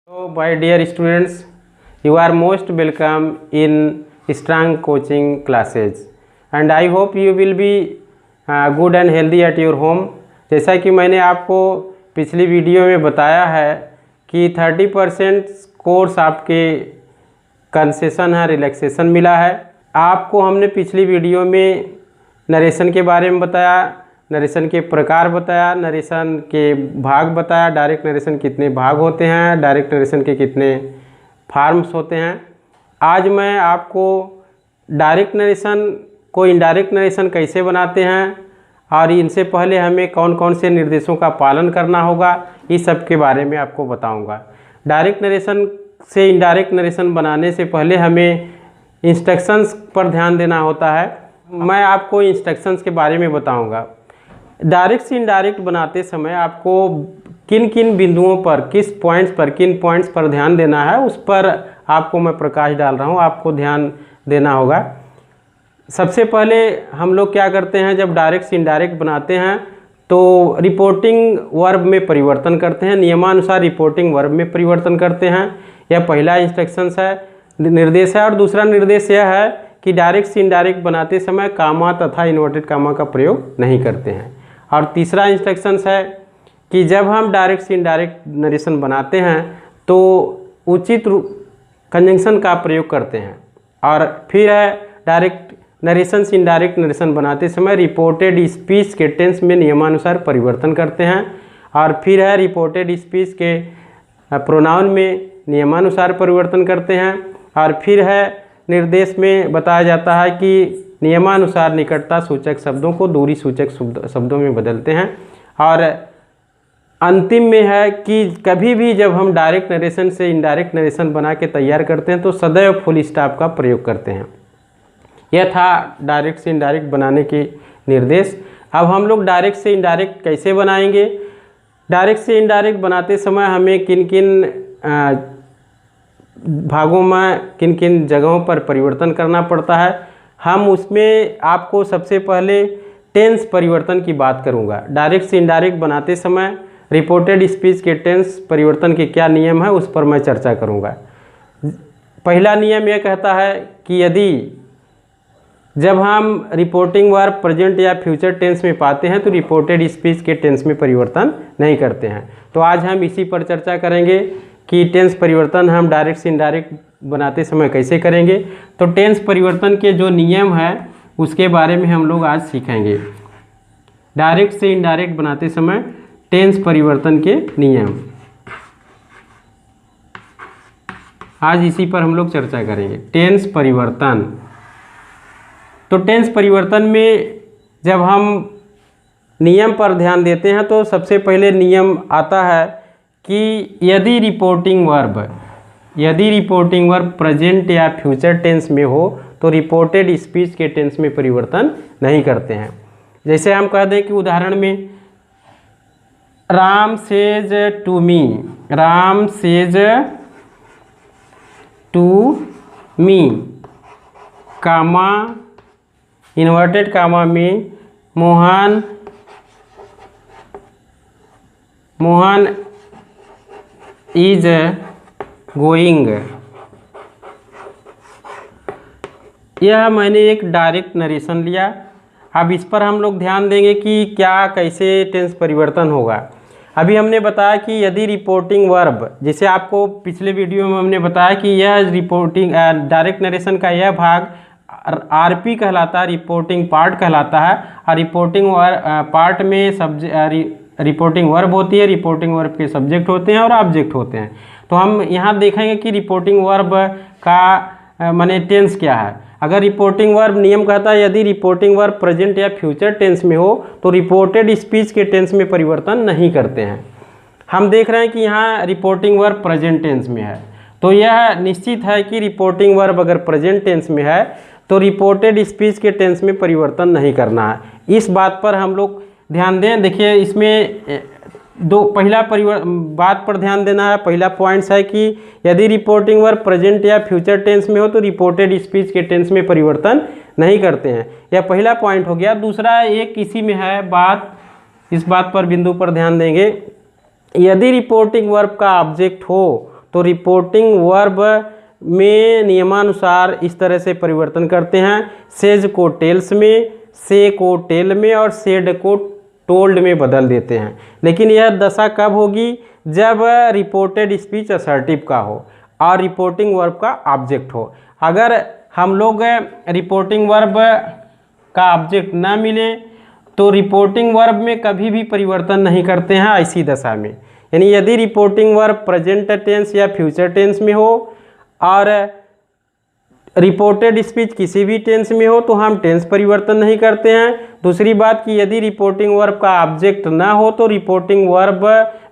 So, my dear students, you are most welcome in strong coaching classes, and I hope you will be good and healthy at your home. जैसा कि मैंने आपको पिछली video में बताया है कि 30% कोर्स आपके कंसेशन है, रिलैक्सेशन मिला है। आपको हमने पिछली वीडियो में नरेशन के बारे में बताया, नरेशन के प्रकार बताया, नरेशन के भाग बताया, डायरेक्ट नरेशन कितने भाग होते हैं, डायरेक्ट नरेशन के कितने फॉर्म्स होते हैं। आज मैं आपको डायरेक्ट नरेशन को इनडायरेक्ट नरेशन कैसे बनाते हैं और इनसे पहले हमें कौन कौन से निर्देशों का पालन करना होगा, इस सब के बारे में आपको बताऊंगा। डायरेक्ट नरेशन से इनडायरेक्ट नरेशन बनाने से पहले हमें इंस्ट्रक्शंस पर ध्यान देना होता है। मैं आपको इंस्ट्रक्शंस के बारे में बताऊंगा। डायरेक्ट से इनडायरेक्ट बनाते समय आपको किन किन बिंदुओं पर, किन पॉइंट्स पर ध्यान देना है, उस पर आपको मैं प्रकाश डाल रहा हूँ, आपको ध्यान देना होगा। सबसे पहले हम लोग क्या करते हैं, जब डायरेक्ट से इनडायरेक्ट बनाते हैं तो रिपोर्टिंग वर्ब में परिवर्तन करते हैं, नियमानुसार रिपोर्टिंग वर्ब में परिवर्तन करते हैं। यह पहला इंस्ट्रक्शंस है, निर्देश है। और दूसरा निर्देश यह है कि डायरेक्ट से इनडायरेक्ट बनाते समय कामा तथा इन्वर्टेड कामा का प्रयोग नहीं करते हैं। और तीसरा इंस्ट्रक्शंस है कि जब हम डायरेक्ट से इनडायरेक्ट नरेशन बनाते हैं तो उचित कंजंक्शन का प्रयोग करते हैं। और फिर है डायरेक्ट नरेशन से इनडायरेक्ट नरेशन बनाते समय रिपोर्टेड स्पीच के टेंस में नियमानुसार परिवर्तन करते हैं। और फिर है रिपोर्टेड स्पीच के प्रोनाउन में नियमानुसार परिवर्तन करते हैं। और फिर है निर्देश में बताया जाता है कि नियमानुसार निकटता सूचक शब्दों को दूरी सूचक शब्दों में बदलते हैं। और अंतिम में है कि कभी भी जब हम डायरेक्ट नरेशन से इनडायरेक्ट नरेशन बना के तैयार करते हैं तो सदैव फुल स्टॉप का प्रयोग करते हैं। यह था डायरेक्ट से इनडायरेक्ट बनाने के निर्देश। अब हम लोग डायरेक्ट से इनडायरेक्ट कैसे बनाएंगे। डायरेक्ट से इनडायरेक्ट बनाते समय हमें किन किन भागों में, किन किन जगहों पर परिवर्तन करना पड़ता है, हम उसमें आपको सबसे पहले टेंस परिवर्तन की बात करूंगा। डायरेक्ट से इनडायरेक्ट बनाते समय रिपोर्टेड स्पीच के टेंस परिवर्तन के क्या नियम है उस पर मैं चर्चा करूंगा। पहला नियम यह कहता है कि यदि जब हम रिपोर्टिंग वर्ब प्रेजेंट या फ्यूचर टेंस में पाते हैं तो रिपोर्टेड स्पीच के टेंस में परिवर्तन नहीं करते हैं। तो आज हम इसी पर चर्चा करेंगे कि टेंस परिवर्तन हम डायरेक्ट से इनडायरेक्ट बनाते समय कैसे करेंगे। तो टेंस परिवर्तन के जो नियम है उसके बारे में हम लोग आज सीखेंगे। डायरेक्ट से इनडायरेक्ट बनाते समय टेंस परिवर्तन के नियम, आज इसी पर हम लोग चर्चा करेंगे। टेंस परिवर्तन, तो टेंस परिवर्तन में जब हम नियम पर ध्यान देते हैं तो सबसे पहले नियम आता है कि यदि रिपोर्टिंग वर्ब प्रेजेंट या फ्यूचर टेंस में हो तो रिपोर्टेड स्पीच के टेंस में परिवर्तन नहीं करते हैं। जैसे हम कह दें कि उदाहरण में Ram says to me, Ram says to me, comma inverted comma में मोहन इज गोइंग। यह मैंने एक डायरेक्ट नरेशन लिया। अब इस पर हम लोग ध्यान देंगे कि क्या कैसे टेंस परिवर्तन होगा। अभी हमने बताया कि यदि रिपोर्टिंग वर्ब, जिसे आपको पिछले वीडियो में हमने बताया कि यह रिपोर्टिंग डायरेक्ट नरेशन का यह भाग आरपी कहलाता है, रिपोर्टिंग पार्ट कहलाता है। और रिपोर्टिंग पार्ट में रिपोर्टिंग वर्ब होती है, रिपोर्टिंग वर्ब के सब्जेक्ट होते हैं और ऑब्जेक्ट होते हैं। तो हम यहाँ देखेंगे कि रिपोर्टिंग वर्ब का माने टेंस क्या है। अगर रिपोर्टिंग वर्ब, नियम कहता है यदि रिपोर्टिंग वर्ब प्रेजेंट या फ्यूचर टेंस में हो तो रिपोर्टेड स्पीच के टेंस में परिवर्तन नहीं करते हैं। हम देख रहे हैं कि यहाँ रिपोर्टिंग वर्ब प्रेजेंट टेंस में है, तो यह निश्चित है कि रिपोर्टिंग वर्ब अगर प्रेजेंट टेंस में है तो रिपोर्टेड स्पीच के टेंस में परिवर्तन नहीं करना है। इस बात पर हम लोग ध्यान दें। देखिए इसमें पहला बात पर ध्यान देना है। पहला पॉइंट्स है कि यदि रिपोर्टिंग वर्ब प्रेजेंट या फ्यूचर टेंस में हो तो रिपोर्टेड स्पीच के टेंस में परिवर्तन नहीं करते हैं। यह पहला पॉइंट हो गया। दूसरा एक इसी में है बात, इस बात पर बिंदु पर ध्यान देंगे। यदि रिपोर्टिंग वर्ब का ऑब्जेक्ट हो तो रिपोर्टिंग वर्ब में नियमानुसार इस तरह से परिवर्तन करते हैं। सेज को टेल्स में, से को टेल में और सेड को टोल्ड में बदल देते हैं। लेकिन यह दशा कब होगी? जब रिपोर्टेड स्पीच असर्टिव का हो और रिपोर्टिंग वर्ब का ऑब्जेक्ट हो। अगर हम लोग रिपोर्टिंग वर्ब का ऑब्जेक्ट ना मिले तो रिपोर्टिंग वर्ब में कभी भी परिवर्तन नहीं करते हैं ऐसी दशा में। यानी यदि रिपोर्टिंग वर्ब प्रेजेंट टेंस या फ्यूचर टेंस में हो और रिपोर्टेड स्पीच किसी भी टेंस में हो तो हम टेंस परिवर्तन नहीं करते हैं। दूसरी बात कि यदि रिपोर्टिंग वर्ब का ऑब्जेक्ट ना हो तो रिपोर्टिंग वर्ब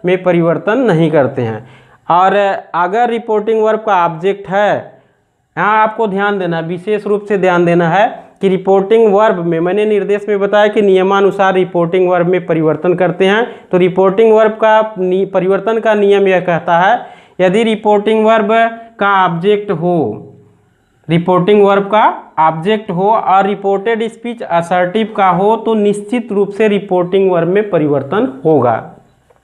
में परिवर्तन नहीं करते हैं। और अगर रिपोर्टिंग वर्ब का ऑब्जेक्ट है, यहाँ आपको ध्यान देना, विशेष रूप से ध्यान देना है कि रिपोर्टिंग वर्ब में मैंने निर्देश में बताया कि नियमानुसार रिपोर्टिंग वर्ब में परिवर्तन करते हैं। तो रिपोर्टिंग वर्ब का परिवर्तन का नियम यह कहता है, यदि रिपोर्टिंग वर्ब का ऑब्जेक्ट हो, रिपोर्टिंग वर्ब का ऑब्जेक्ट हो और रिपोर्टेड स्पीच असर्टिव का हो तो निश्चित रूप से रिपोर्टिंग वर्ब में परिवर्तन होगा।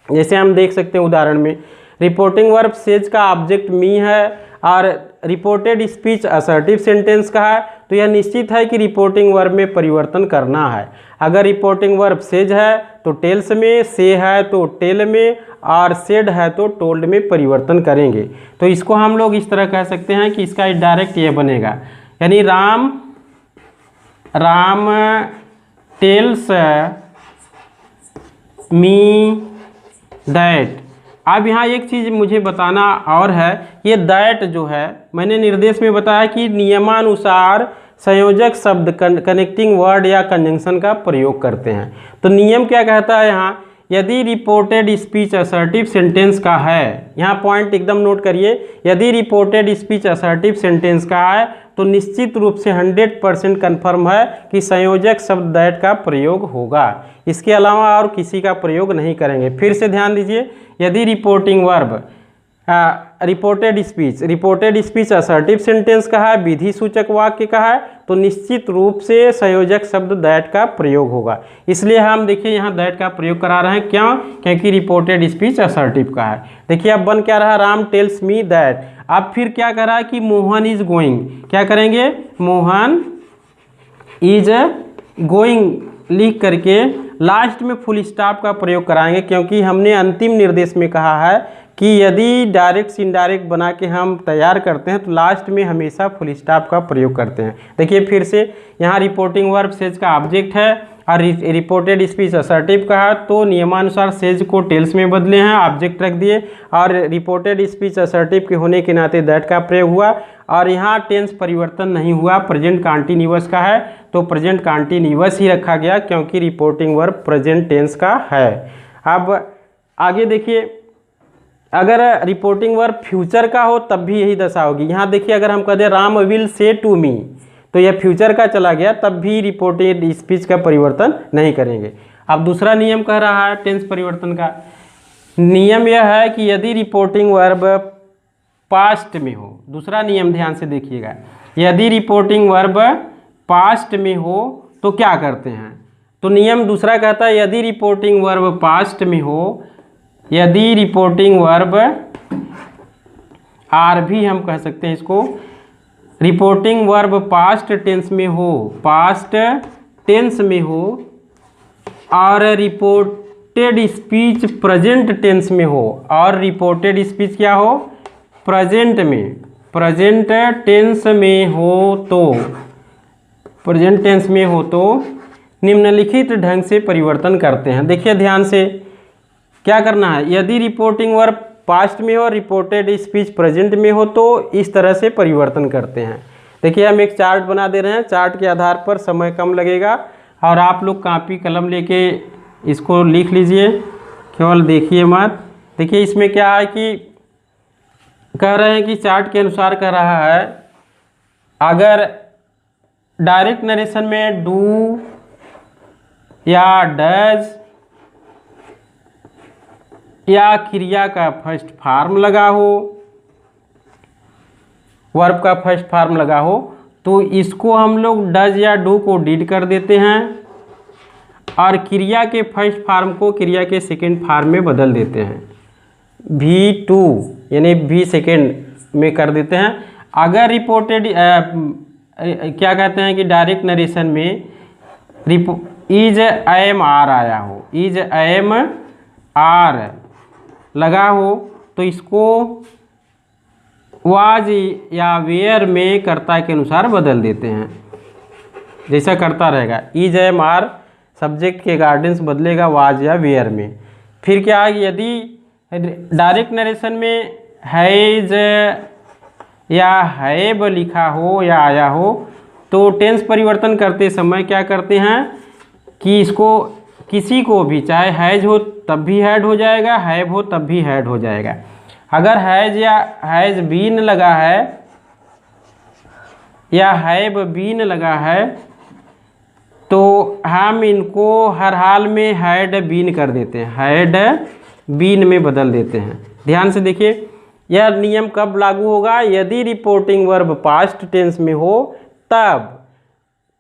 जैसे हम देख सकते हैं उदाहरण में, रिपोर्टिंग वर्ब सेज का ऑब्जेक्ट मी है और रिपोर्टेड स्पीच असर्टिव सेंटेंस का है, तो यह निश्चित है कि रिपोर्टिंग वर्ब में परिवर्तन करना है। अगर रिपोर्टिंग वर्ब सेज है तो टेल्स में, से है तो टेल में और सेड है तो टोल्ड में परिवर्तन करेंगे। तो इसको हम लोग इस तरह कह सकते हैं कि इसका डायरेक्ट ये बनेगा, यानी राम टेल्स मी दैट। अब यहाँ एक चीज़ मुझे बताना और है, ये दैट जो है मैंने निर्देश में बताया कि नियमानुसार संयोजक शब्द कनेक्टिंग वर्ड या कंजंक्शन का प्रयोग करते हैं। तो नियम क्या कहता है यहाँ, यदि रिपोर्टेड स्पीच असर्टिव सेंटेंस का है, यहाँ पॉइंट एकदम नोट करिए, यदि रिपोर्टेड स्पीच असर्टिव सेंटेंस का है तो निश्चित रूप से 100% कन्फर्म है कि संयोजक शब्द दैट का प्रयोग होगा। इसके अलावा और किसी का प्रयोग नहीं करेंगे। फिर से ध्यान दीजिए, यदि reporting verb reported speech assertive sentence का है, विधि सूचक वाक्य का है, तो निश्चित रूप से संयोजक शब्द दैट का प्रयोग होगा। इसलिए हम देखिए यहाँ दैट का प्रयोग करा रहे हैं, क्यों? क्योंकि रिपोर्टेड स्पीच असर्टिव का है। देखिए अब बन क्या रहा, राम टेल्स मी दैट। अब फिर क्या कर रहा है कि मोहन इज गोइंग, क्या करेंगे, मोहन इज गोइंग लिख करके लास्ट में फुल स्टॉप का प्रयोग कराएंगे, क्योंकि हमने अंतिम निर्देश में कहा है कि यदि डायरेक्ट इनडायरेक्ट बना के हम तैयार करते हैं तो लास्ट में हमेशा फुल स्टॉप का प्रयोग करते हैं। देखिए फिर से, यहाँ रिपोर्टिंग वर्ब सेज का ऑब्जेक्ट है और रिपोर्टेड स्पीच असर्टिव का है, तो नियमानुसार सेज को टेल्स में बदले हैं, ऑब्जेक्ट रख दिए, और रिपोर्टेड स्पीच असर्टिव के होने के नाते दैट का प्रयोग हुआ। और यहाँ टेंस परिवर्तन नहीं हुआ, प्रेजेंट कॉन्टिन्यूअस का है तो प्रेजेंट कॉन्टिन्यूअस ही रखा गया, क्योंकि रिपोर्टिंग वर्ब प्रेजेंट टेंस का है। अब आगे देखिए, अगर रिपोर्टिंग वर्ब फ्यूचर का हो तब भी यही दशा होगी। यहाँ देखिए, अगर हम कह दें Ram will say to me, तो यह फ्यूचर का चला गया, तब भी रिपोर्टेड स्पीच का परिवर्तन नहीं करेंगे। अब दूसरा नियम कह रहा है टेंस परिवर्तन का नियम यह है कि यदि रिपोर्टिंग वर्ब पास्ट में हो, दूसरा नियम ध्यान से देखिएगा, यदि रिपोर्टिंग वर्ब पास्ट में हो तो क्या करते हैं। तो नियम दूसरा कहता है, यदि रिपोर्टिंग वर्ब पास्ट में हो, यदि रिपोर्टिंग वर्ब आर भी हम कह सकते हैं इसको, रिपोर्टिंग वर्ब पास्ट टेंस में हो, पास्ट टेंस में हो, और रिपोर्टेड स्पीच प्रेजेंट टेंस में हो, और रिपोर्टेड स्पीच क्या हो, प्रेजेंट में, प्रेजेंट टेंस में हो तो, प्रेजेंट टेंस में हो तो निम्नलिखित ढंग से परिवर्तन करते हैं। देखिए ध्यान से क्या करना है, यदि रिपोर्टिंग वर्ब पास्ट में हो, रिपोर्टेड स्पीच प्रेजेंट में हो तो इस तरह से परिवर्तन करते हैं। देखिए हम एक चार्ट बना दे रहे हैं, चार्ट के आधार पर समय कम लगेगा और आप लोग कॉपी कलम लेके इसको लिख लीजिए, केवल देखिए मत। देखिए इसमें क्या है कि कह रहे हैं कि चार्ट के अनुसार कह रहा है, अगर डायरेक्ट नरेशन में डू या डज या क्रिया का फर्स्ट फॉर्म लगा हो, वर्ब का फर्स्ट फॉर्म लगा हो, तो इसको हम लोग डज या डू को डिड कर देते हैं और क्रिया के फर्स्ट फॉर्म को क्रिया के सेकंड फॉर्म में बदल देते हैं। V2 यानी 20 सेकेंड में कर देते हैं। अगर रिपोर्टेड क्या कहते हैं कि डायरेक्ट नरेशन में इज एम आर आया हो, इज एम आर लगा हो, तो इसको वाज या वेयर में कर्ता के अनुसार बदल देते हैं। जैसा करता रहेगा, इज एम आर सब्जेक्ट के गार्डेंस बदलेगा वाज या वेयर में। फिर क्या है, यदि डायरेक्ट नरेशन में हैज या हैव लिखा हो या आया हो, तो टेंस परिवर्तन करते समय क्या करते हैं कि इसको किसी को भी, चाहे हैज हो तब भी हैड हो जाएगा, हैव हो तब भी हैड हो जाएगा। अगर हैज या हैज बीन लगा है या हैव बीन लगा है, तो हम इनको हर हाल में हैड बीन कर देते हैं, हैड बीन में बदल देते हैं। ध्यान से देखिए, यह नियम कब लागू होगा, यदि रिपोर्टिंग वर्ब पास्ट टेंस में हो तब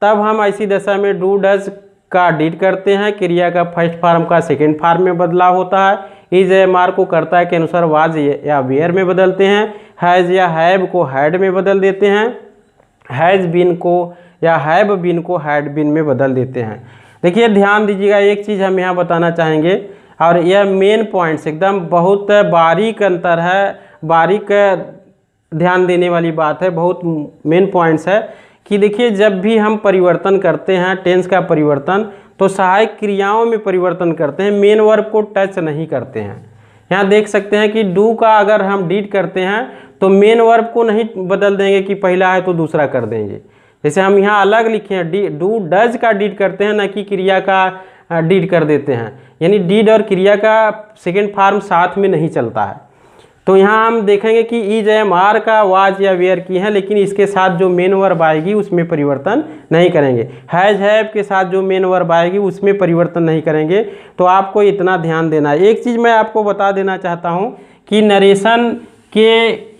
हम ऐसी दशा में डू डज का डिड करते हैं, क्रिया का फर्स्ट फॉर्म का सेकेंड फॉर्म में बदलाव होता है। इज एम आर को कर्ता के अनुसार वाज या वेयर में बदलते हैं, हैज या हैव को हैड में बदल देते हैं, हैज बीन को या हैव बीन को हैड बीन में बदल देते हैं। देखिए ध्यान दीजिएगा, एक चीज़ हम यहाँ बताना चाहेंगे, और यह मेन पॉइंट्स एकदम बहुत बारीक अंतर है, बारीक ध्यान देने वाली बात है, बहुत मेन पॉइंट्स है कि देखिए जब भी हम परिवर्तन करते हैं टेंस का परिवर्तन, तो सहायक क्रियाओं में परिवर्तन करते हैं, मेन वर्ब को टच नहीं करते हैं। यहाँ देख सकते हैं कि डू का अगर हम डीड करते हैं तो मेन वर्ब को नहीं बदल देंगे कि पहला है तो दूसरा कर देंगे। जैसे हम यहाँ अलग लिखे हैं, डू डज का डीड करते हैं, ना कि क्रिया का डीड कर देते हैं, यानी डीड और क्रिया का सेकेंड फॉर्म साथ में नहीं चलता है। तो यहाँ हम देखेंगे कि इज एम आर का वाज या वेयर की है, लेकिन इसके साथ जो मेन वर्ब आएगी उसमें परिवर्तन नहीं करेंगे। हैज हैव के साथ जो मेन वर्ब आएगी उसमें परिवर्तन नहीं करेंगे। तो आपको इतना ध्यान देना है। एक चीज़ मैं आपको बता देना चाहता हूँ कि नरेशन के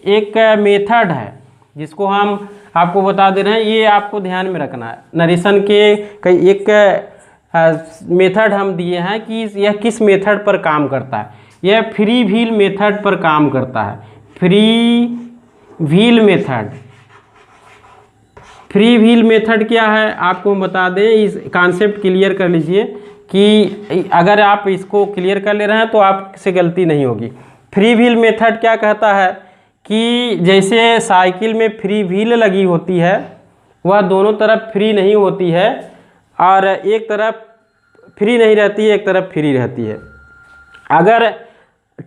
एक मेथड है जिसको हम आपको बता दे रहे हैं, ये आपको ध्यान में रखना है। नरेशन के कई एक मेथड हम दिए हैं कि यह किस मेथड पर काम करता है। यह फ्री व्हील मेथड पर काम करता है। Free wheel method, free wheel method क्या है आपको बता दें, इस कॉन्सेप्ट क्लियर कर लीजिए कि अगर आप इसको क्लियर कर ले रहे हैं तो आपसे गलती नहीं होगी। फ्री व्हील मेथड क्या कहता है कि जैसे साइकिल में फ्री व्हील लगी होती है, वह दोनों तरफ फ्री नहीं होती है, और एक तरफ फ्री नहीं रहती है, एक तरफ फ्री रहती है। अगर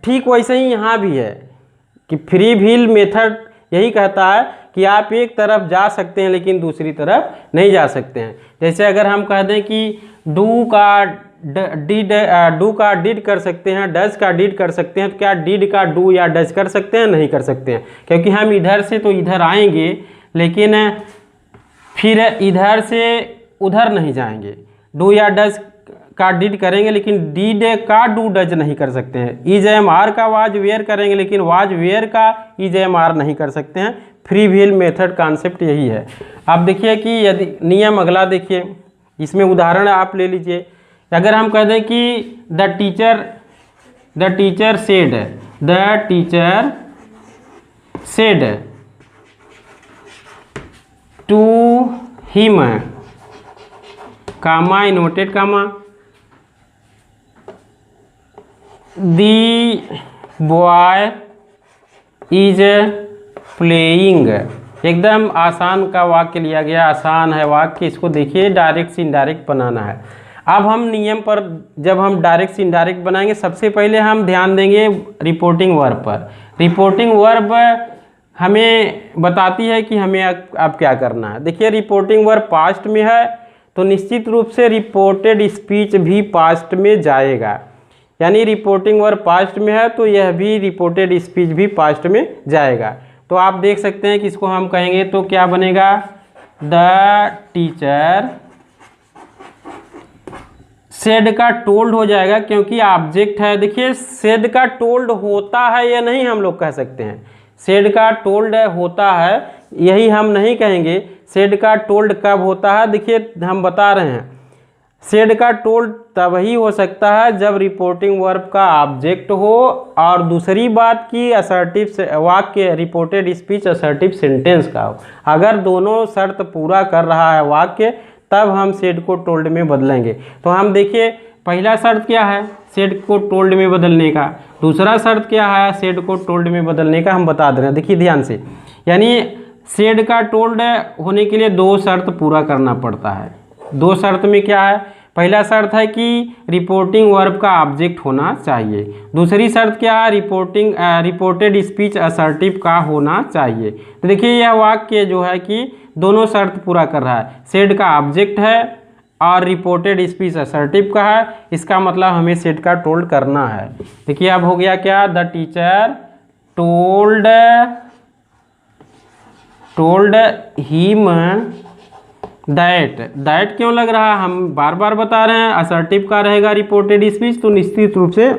ठीक वैसे ही यहाँ भी है कि फ्री व्हील मेथड यही कहता है कि आप एक तरफ जा सकते हैं लेकिन दूसरी तरफ नहीं जा सकते हैं। जैसे अगर हम कह दें कि डू का डिड कर सकते हैं, डज का डिड कर सकते हैं, तो क्या डिड का डू या डज कर सकते हैं? नहीं कर सकते हैं, क्योंकि हम इधर से तो इधर आएंगे लेकिन फिर इधर से उधर नहीं जाएंगे। डू या डज का डिड करेंगे लेकिन डिड का डू डज नहीं कर सकते हैं। इज एम आर का वाज वेयर करेंगे लेकिन वाज वेयर का इज एम आर नहीं कर सकते हैं। फ्री व्हील मेथड कॉन्सेप्ट यही है। आप देखिए कि यदि नियम अगला देखिए, इसमें उदाहरण आप ले लीजिए। अगर हम कह दें कि the teacher said to him, comma inverted comma, the boy is playing. एकदम आसान का वाक्य लिया गया, आसान है वाक्य। इसको देखिए, डायरेक्ट से इनडायरेक्ट बनाना है। अब हम नियम पर जब हम डायरेक्ट से इनडायरेक्ट बनाएंगे, सबसे पहले हम ध्यान देंगे रिपोर्टिंग वर्ब पर। रिपोर्टिंग वर्ब हमें बताती है कि हमें अब क्या करना है। देखिए, रिपोर्टिंग वर्ब पास्ट में है तो निश्चित रूप से रिपोर्टेड स्पीच भी पास्ट में जाएगा। यानी रिपोर्टिंग वर्ब पास्ट में है तो यह भी रिपोर्टेड स्पीच भी पास्ट में जाएगा। तो आप देख सकते हैं कि इसको हम कहेंगे तो क्या बनेगा, द टीचर सेड का टोल्ड हो जाएगा क्योंकि ऑब्जेक्ट है। देखिए, सेड का टोल्ड होता है या नहीं हम लोग कह सकते हैं। सेड का टोल्ड होता है यही हम नहीं कहेंगे। सेड का टोल्ड कब होता है, देखिए हम बता रहे हैं। सेड का टोल्ड तभी हो सकता है जब रिपोर्टिंग वर्ब का ऑब्जेक्ट हो और दूसरी बात की असर्टिव वाक्य रिपोर्टेड स्पीच असर्टिव सेंटेंस का हो। अगर दोनों शर्त पूरा कर रहा है वाक्य तब हम सेड को टोल्ड में बदलेंगे। तो हम देखिए पहला शर्त क्या है सेड को टोल्ड में बदलने का, दूसरा शर्त क्या है सेड को टोल्ड में बदलने का, हम बता दे रहे हैं। देखिए ध्यान से, यानी सेड का टोल्ड होने के लिए दो शर्त पूरा करना पड़ता है। दो शर्त में क्या है, पहला शर्त है कि रिपोर्टिंग वर्ब का ऑब्जेक्ट होना चाहिए, दूसरी शर्त क्या है रिपोर्टेड स्पीच असर्टिव का होना चाहिए। तो देखिए यह वाक्य जो है कि दोनों शर्त पूरा कर रहा है, सेड का ऑब्जेक्ट है और रिपोर्टेड स्पीच असर्टिव का है, इसका मतलब हमें सेड का टोल्ड करना है। देखिए अब हो गया क्या, the teacher told him that क्यों लग रहा है, हम बार बार बता रहे हैं असर्टिव का रहेगा रिपोर्टेड स्पीच तो निश्चित रूप से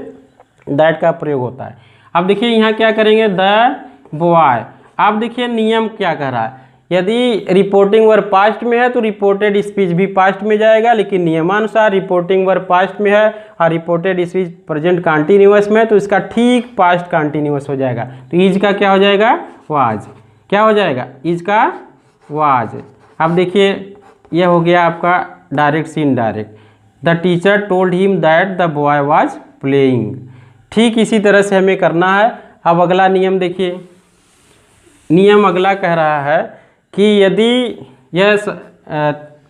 दैट का प्रयोग होता है। अब देखिए यहाँ क्या करेंगे, द बॉय। अब देखिए नियम क्या कह रहा है, यदि रिपोर्टिंग वर्ब पास्ट में है तो रिपोर्टेड स्पीच भी पास्ट में जाएगा, लेकिन नियमानुसार रिपोर्टिंग वर्ब पास्ट में है और रिपोर्टेड स्पीच प्रेजेंट कंटिन्यूअस में है तो इसका ठीक पास्ट कंटिन्यूअस हो जाएगा। तो इज का क्या हो जाएगा, वाज। क्या हो जाएगा, इज का वाज। अब देखिए यह हो गया आपका डायरेक्ट से indirect, the teacher told him that the boy was playing. ठीक इसी तरह से हमें करना है। अब अगला नियम देखिए, नियम अगला कह रहा है कि यदि यह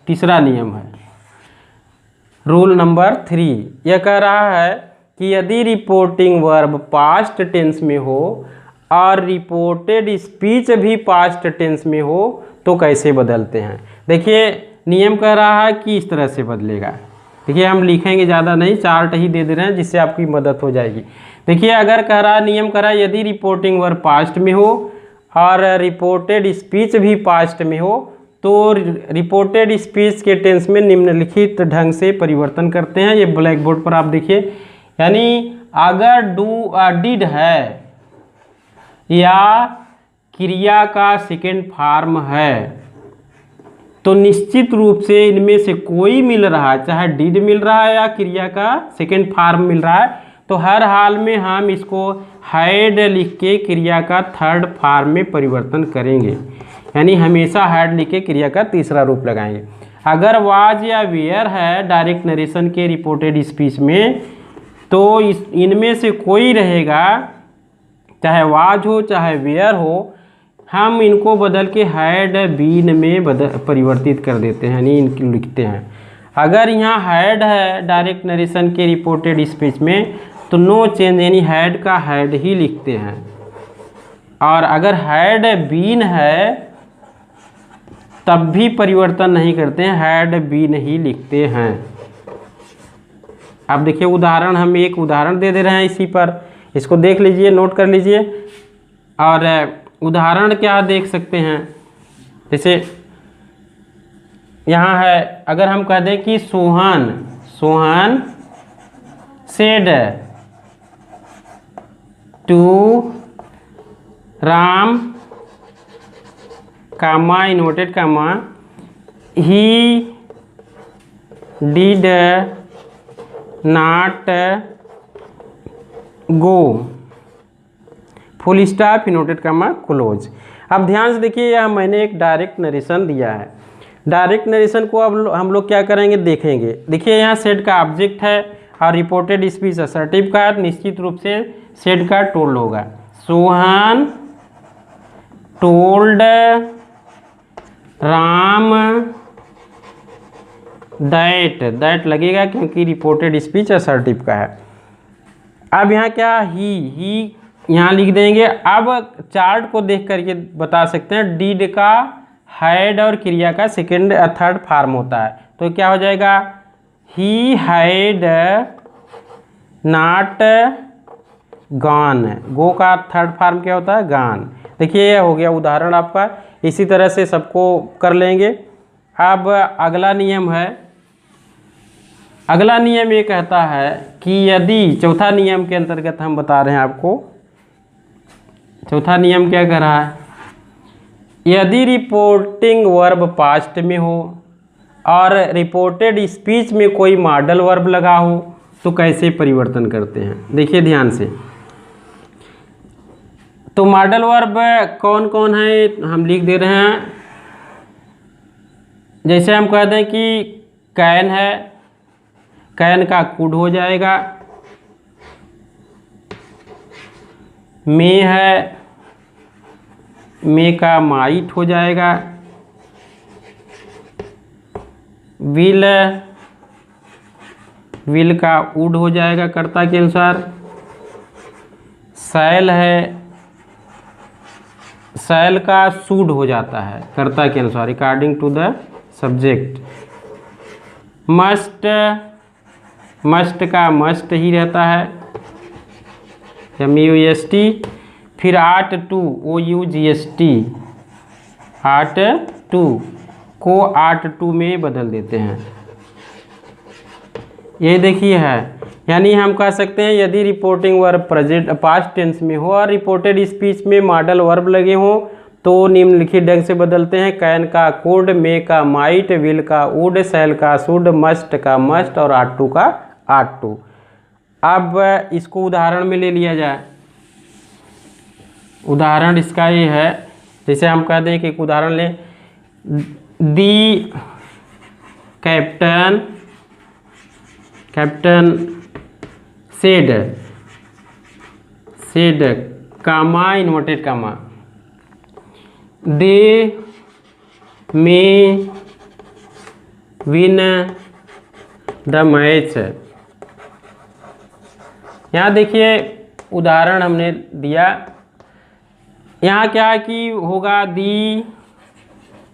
तीसरा नियम है, रूल नंबर 3, यह कह रहा है कि यदि रिपोर्टिंग वर्ब पास्ट टेंस में हो और रिपोर्टेड स्पीच भी पास्ट टेंस में हो तो कैसे बदलते हैं। देखिए नियम कह रहा है कि इस तरह से बदलेगा। देखिए हम लिखेंगे, ज़्यादा नहीं, चार्ट ही दे रहे हैं जिससे आपकी मदद हो जाएगी। देखिए अगर कह रहा है, नियम कह रहा है यदि रिपोर्टिंग वर्ब पास्ट में हो और रिपोर्टेड स्पीच भी पास्ट में हो तो रिपोर्टेड स्पीच के टेंस में निम्नलिखित ढंग से परिवर्तन करते हैं। ये ब्लैक बोर्ड पर आप देखिए, यानी अगर डिड है या क्रिया का सेकेंड फॉर्म है तो निश्चित रूप से इनमें से कोई मिल रहा है, चाहे डिड मिल रहा है या क्रिया का सेकेंड फॉर्म मिल रहा है, तो हर हाल में हम इसको हैड लिख के क्रिया का थर्ड फॉर्म में परिवर्तन करेंगे, यानी हमेशा हैड लिख के क्रिया का तीसरा रूप लगाएंगे। अगर वाज या वेयर है डायरेक्ट नरेशन के रिपोर्टेड स्पीच में तो इनमें से कोई रहेगा, चाहे वाज हो चाहे वेयर हो, हम इनको बदल के हैड बीन में परिवर्तित कर देते हैं, यानी इनको लिखते हैं। अगर यहाँ हैड है डायरेक्ट नरेशन के रिपोर्टेड स्पीच में तो नो चेंज, यानी हैड का हैड ही लिखते हैं। और अगर हैड बीन है तब भी परिवर्तन नहीं करते हैं, हैड बीन ही लिखते हैं। अब देखिए उदाहरण, हम एक उदाहरण दे रहे हैं इसी पर, इसको देख लीजिए, नोट कर लीजिए। और उदाहरण क्या देख सकते हैं, जैसे यहाँ है, अगर हम कह दें कि Sohan said to Ram comma inverted comma he did not go full stop inverted comma close. अब ध्यान से देखिए, यह मैंने एक डायरेक्ट नरेशन दिया है। डायरेक्ट नरेशन को अब हम लोग क्या करेंगे, देखेंगे। देखिए यहाँ सेड का ऑब्जेक्ट है और रिपोर्टेड स्पीच असर्टिव का, निश्चित रूप से सेड का टोल्ड होगा। सोहन टोल्ड राम दैट लगेगा क्योंकि रिपोर्टेड स्पीच असर्टिव का है। अब यहाँ क्या, ही यहाँ लिख देंगे। अब चार्ट को देख करके बता सकते हैं, डीड का हैड और क्रिया का सेकेंड थर्ड फॉर्म होता है, तो क्या हो जाएगा, ही हैड नॉट गॉन। गो का थर्ड फॉर्म क्या होता है, गॉन। देखिए यह हो गया उदाहरण आपका, इसी तरह से सबको कर लेंगे। अब अगला नियम है, अगला नियम ये कहता है कि यदि, चौथा नियम के अंतर्गत हम बता रहे हैं आपको, चौथा नियम क्या कह रहा है, यदि रिपोर्टिंग वर्ब पास्ट में हो और रिपोर्टेड स्पीच में कोई मॉडल वर्ब लगा हो तो कैसे परिवर्तन करते हैं, देखिए ध्यान से। तो मॉडल वर्ब कौन कौन है हम लिख दे रहे हैं। जैसे हम कह दें कि कैन है, कैन का कुड हो जाएगा। मे है, मे का माइट हो जाएगा। विल, विल का वुड हो जाएगा कर्ता के अनुसार। शैल है, शैल का शुड हो जाता है कर्ता के अनुसार according to the subject. Must, must का मस्ट ही रहता है MUST। फिर ought to OUGST, ought to को आट टू में बदल देते हैं। ये देखिए है, यानी हम कह सकते हैं यदि reporting verb present past tense में हो और रिपोर्टेड स्पीच में मॉडल वर्ब लगे हों तो निम्नलिखित ढंग से बदलते हैं। कैन का कुड, मे का माइट, विल का वुड, शैल का शुड, मस्ट का मस्ट और आट टू का आट टू। अब इसको उदाहरण में ले लिया जाए। उदाहरण इसका ये है, जैसे हम कहते हैं कि एक उदाहरण लें। The captain, captain said, said comma inverted comma, they may win the match. यहाँ देखिए उदाहरण हमने दिया। यहाँ क्या कि होगा दी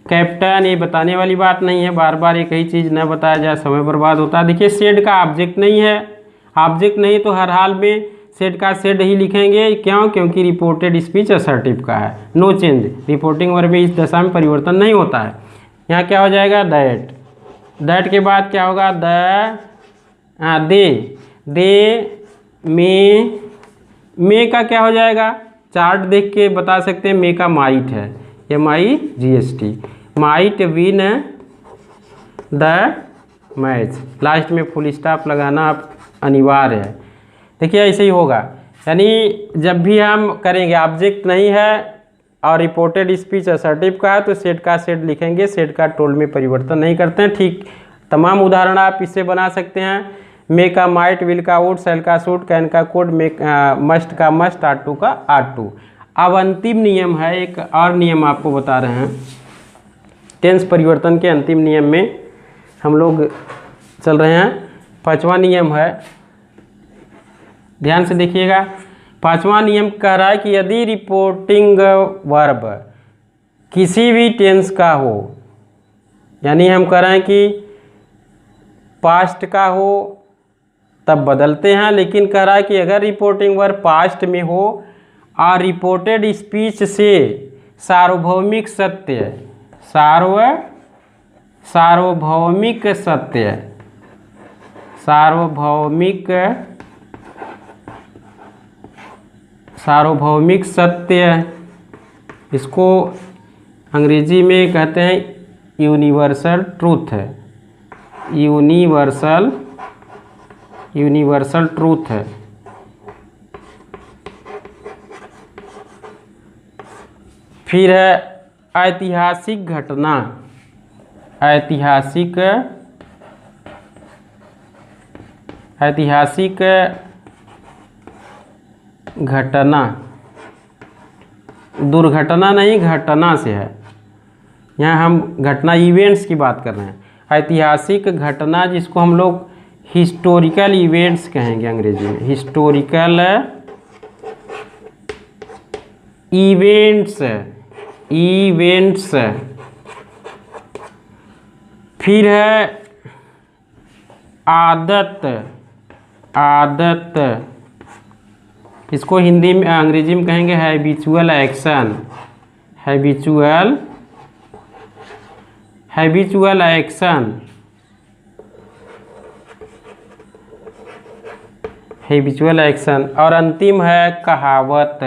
कैप्टन, ये बताने वाली बात नहीं है, बार बार एक ही चीज़ न बताया जाए, समय बर्बाद होता है। देखिए सेड का ऑब्जेक्ट नहीं है, ऑब्जेक्ट नहीं तो हर हाल में सेड का सेड ही लिखेंगे। क्यों? क्योंकि रिपोर्टेड स्पीच असर्टिव का है, नो चेंज। रिपोर्टिंग वर्ब में इस दशा में परिवर्तन नहीं होता है। यहाँ क्या हो जाएगा दैट, दैट के बाद क्या होगा दे, दे मे का क्या हो जाएगा, चार्ट देख के बता सकते हैं। मे का माइट है, MIGST, might win the match. Last में फुल स्टॉप लगाना अनिवार्य है। देखिए ऐसे ही होगा, यानी जब भी हम करेंगे ऑब्जेक्ट नहीं है और रिपोर्टेड स्पीच असर्टिव का है तो सेड का सेड लिखेंगे, सेड का टोल में परिवर्तन नहीं करते हैं। ठीक तमाम उदाहरण आप इससे बना सकते हैं। मे का माइट, विल का वुड, शैल का शुड, कैन का कुड, मस्ट का मस्ट, आट टू का आट टू। अब अंतिम नियम है, एक और नियम आपको बता रहे हैं। टेंस परिवर्तन के अंतिम नियम में हम लोग चल रहे हैं। पांचवा नियम है, ध्यान से देखिएगा। पांचवा नियम कह रहा है कि यदि रिपोर्टिंग वर्ब किसी भी टेंस का हो, यानी हम कह रहे हैं कि पास्ट का हो तब बदलते हैं, लेकिन कह रहा है कि अगर रिपोर्टिंग वर्ब पास्ट में हो और रिपोर्टेड स्पीच से सार्वभौमिक सत्य, सार्वभौमिक सत्य, सार्वभौमिक सत्य, इसको अंग्रेजी में कहते हैं यूनिवर्सल ट्रूथ है, यूनिवर्सल ट्रूथ है। फिर है ऐतिहासिक घटना, ऐतिहासिक घटना, दुर्घटना नहीं घटना से है, यहाँ हम घटना इवेंट्स की बात कर रहे हैं। ऐतिहासिक घटना जिसको हम लोग हिस्टोरिकल इवेंट्स कहेंगे अंग्रेजी में, हिस्टोरिकल इवेंट्स। फिर है आदत, इसको हिंदी में अंग्रेजी में कहेंगे habitual action, habitual action, habitual action. और अंतिम है कहावत,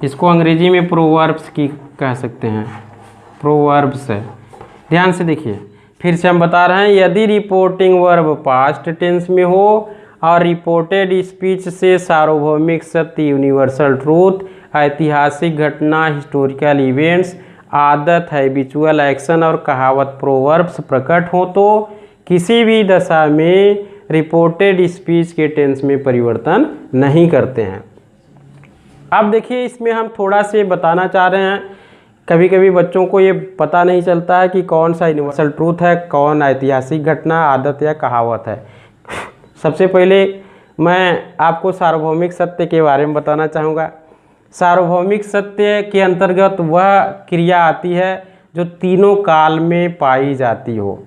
इसको अंग्रेजी में प्रोवर्ब्स की कह सकते हैं, प्रोवर्ब्स। ध्यान से देखिए, फिर से हम बता रहे हैं, यदि रिपोर्टिंग वर्ब पास्ट टेंस में हो और रिपोर्टेड स्पीच से सार्वभौमिक सत्य, यूनिवर्सल ट्रूथ, ऐतिहासिक घटना, हिस्टोरिकल इवेंट्स, आदत, हैबिचुअल एक्शन और कहावत, प्रोवर्ब्स प्रकट हो तो किसी भी दशा में रिपोर्टेड स्पीच के टेंस में परिवर्तन नहीं करते हैं। अब देखिए, इसमें हम थोड़ा से बताना चाह रहे हैं, कभी कभी बच्चों को ये पता नहीं चलता है कि कौन सा यूनिवर्सल ट्रूथ है, कौन ऐतिहासिक घटना, आदत या कहावत है। सबसे पहले मैं आपको सार्वभौमिक सत्य के बारे में बताना चाहूँगा। सार्वभौमिक सत्य के अंतर्गत वह क्रिया आती है जो तीनों काल में पाई जाती हो,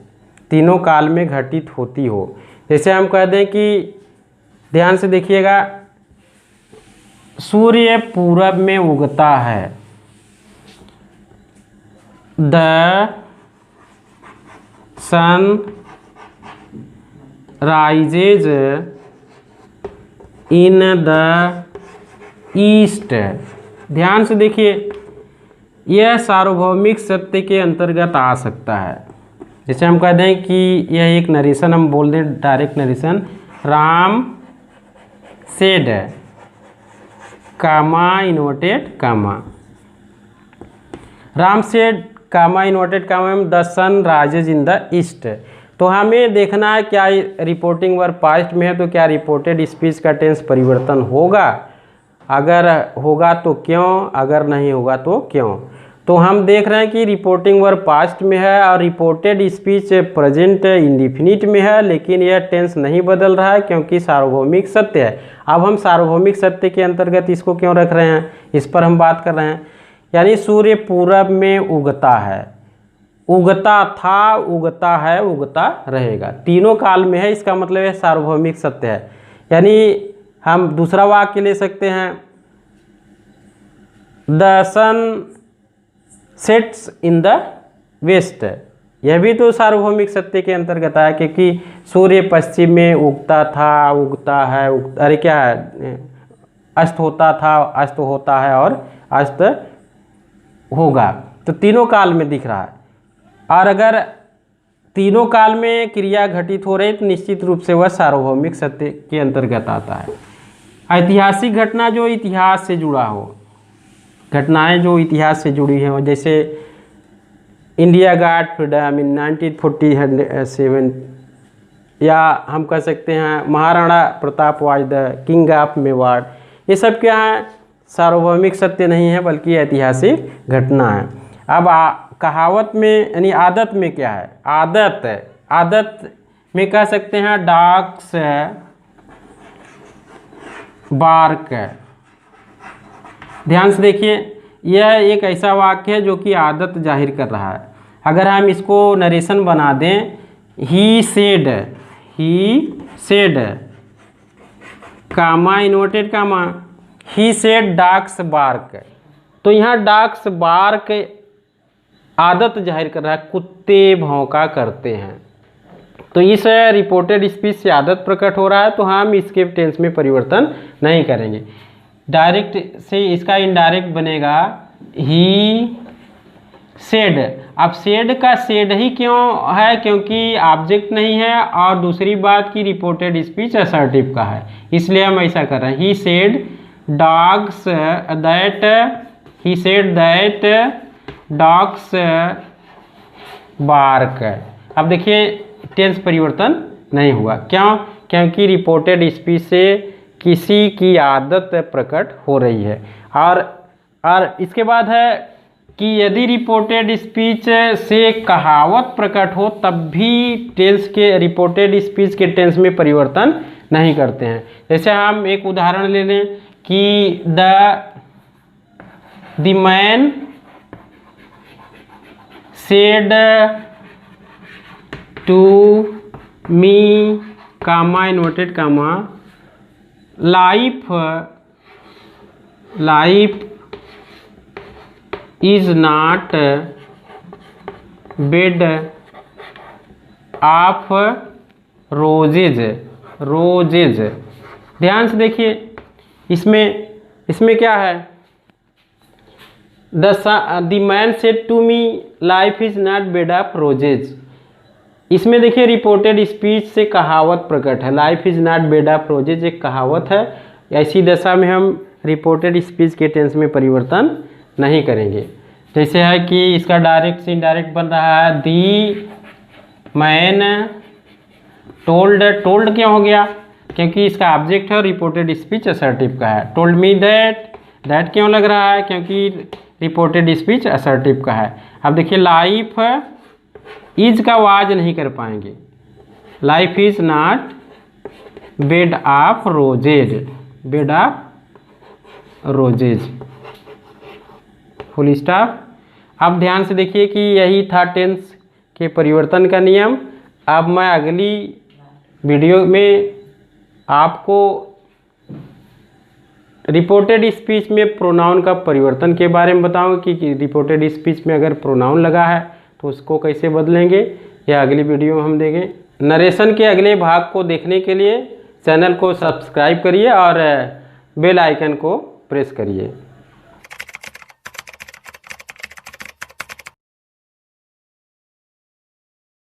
तीनों काल में घटित होती हो। जैसे हम कह दें कि, ध्यान से देखिएगा, सूर्य पूरब में उगता है, the sun rises in the east. ध्यान से देखिए, यह सार्वभौमिक सत्य के अंतर्गत आ सकता है। जैसे हम कह दें कि यह एक नरेशन, हम बोल दें direct narration, Ram said, comma inverted comma, Ram said comma inverted comma में the sun rises in the east. तो हमें देखना है क्या रिपोर्टिंग वर्ब पास्ट में है तो क्या रिपोर्टेड स्पीच का टेंस परिवर्तन होगा, अगर होगा तो क्यों, अगर नहीं होगा तो क्यों। तो हम देख रहे हैं कि रिपोर्टिंग वर्ब पास्ट में है और रिपोर्टेड स्पीच प्रेजेंट इंडिफिनिट में है, लेकिन यह टेंस नहीं बदल रहा है क्योंकि सार्वभौमिक सत्य है। अब हम सार्वभौमिक सत्य के अंतर्गत इसको क्यों रख रहे हैं, इस पर हम बात कर रहे हैं। यानी सूर्य पूरब में उगता है, उगता था, उगता है, उगता रहेगा, तीनों काल में है, इसका मतलब है सार्वभौमिक सत्य है। यानी हम दूसरा वाक्य ले सकते हैं, the sun sets in the west. यह भी तो सार्वभौमिक सत्य के अंतर्गत है, क्योंकि सूर्य पश्चिम में उगता था, उगता है, अरे क्या है, अस्त होता था, अस्त होता है और अस्त होगा। तो तीनों काल में दिख रहा है, और अगर तीनों काल में क्रिया घटित हो रही तो निश्चित रूप से वह सार्वभौमिक सत्य के अंतर्गत आता है। ऐतिहासिक घटना जो इतिहास से जुड़ा हो, घटनाएं जो इतिहास से जुड़ी हैं, जैसे इंडिया गॉट फ्रीडम इन 1947, या हम कह सकते हैं Maharana Pratap was the king of Mewar, ये सब क्या है, सार्वभौमिक सत्य नहीं है बल्कि ऐतिहासिक घटना है। अब कहावत में यानी आदत में क्या है, आदत में कह सकते हैं डॉग्स बार्क। ध्यान से देखिए, यह एक ऐसा वाक्य है जो कि आदत जाहिर कर रहा है। अगर हम इसको नरेशन बना दें, he said comma inverted comma, he said dogs bark. तो यहाँ डॉग्स बार्क आदत जाहिर कर रहा है, कुत्ते भौंका करते हैं। तो इस रिपोर्टेड स्पीच से आदत प्रकट हो रहा है, तो हम इसके टेंस में परिवर्तन नहीं करेंगे। डायरेक्ट से इसका इनडायरेक्ट बनेगा ही सेड। अब सेड का सेड ही क्यों है, क्योंकि ऑब्जेक्ट नहीं है, और दूसरी बात की रिपोर्टेड स्पीच असर्टिव का है, इसलिए हम ऐसा कर रहे हैं। He said dogs that, he said that dogs bark. अब देखिए टेंस परिवर्तन नहीं हुआ, क्यों, क्योंकि रिपोर्टेड स्पीच से किसी की आदत प्रकट हो रही है। और इसके बाद है कि यदि रिपोर्टेड स्पीच से कहावत प्रकट हो तब भी टेंस के, रिपोर्टेड स्पीच के टेंस में परिवर्तन नहीं करते हैं। जैसे हम एक उदाहरण ले लें कि the man said to me comma inverted comma life is not bed of roses. ध्यान से देखिए, इसमें क्या है, the man said to me life is not bed of roses. इसमें देखिए रिपोर्टेड स्पीच से कहावत प्रकट है। Life is not bed of roses एक कहावत है। ऐसी दशा में हम रिपोर्टेड स्पीच के टेंस में परिवर्तन नहीं करेंगे। जैसे है कि इसका डायरेक्ट से इनडायरेक्ट बन रहा है दी मैन टोल्ड। टोल्ड क्यों हो गया? क्योंकि इसका ऑब्जेक्ट है और रिपोर्टेड स्पीच असर्टिव का है। टोल्ड मी दैट, दैट क्यों लग रहा है? क्योंकि रिपोर्टेड स्पीच असर्टिव का है। अब देखिए लाइफ इज का वाज नहीं कर पाएंगे। Life is not bed of roses, bed of roses, full stop. अब ध्यान से देखिए कि यही था टेंस के परिवर्तन का नियम। अब मैं अगली वीडियो में आपको रिपोर्टेड स्पीच में प्रोनाउन का परिवर्तन के बारे में बताऊंगा कि रिपोर्टेड स्पीच में अगर प्रोनाउन लगा है तो उसको कैसे बदलेंगे, यह अगली वीडियो में हम देंगे। नरेशन के अगले भाग को देखने के लिए चैनल को सब्सक्राइब करिए और बेल आइकन को प्रेस करिए।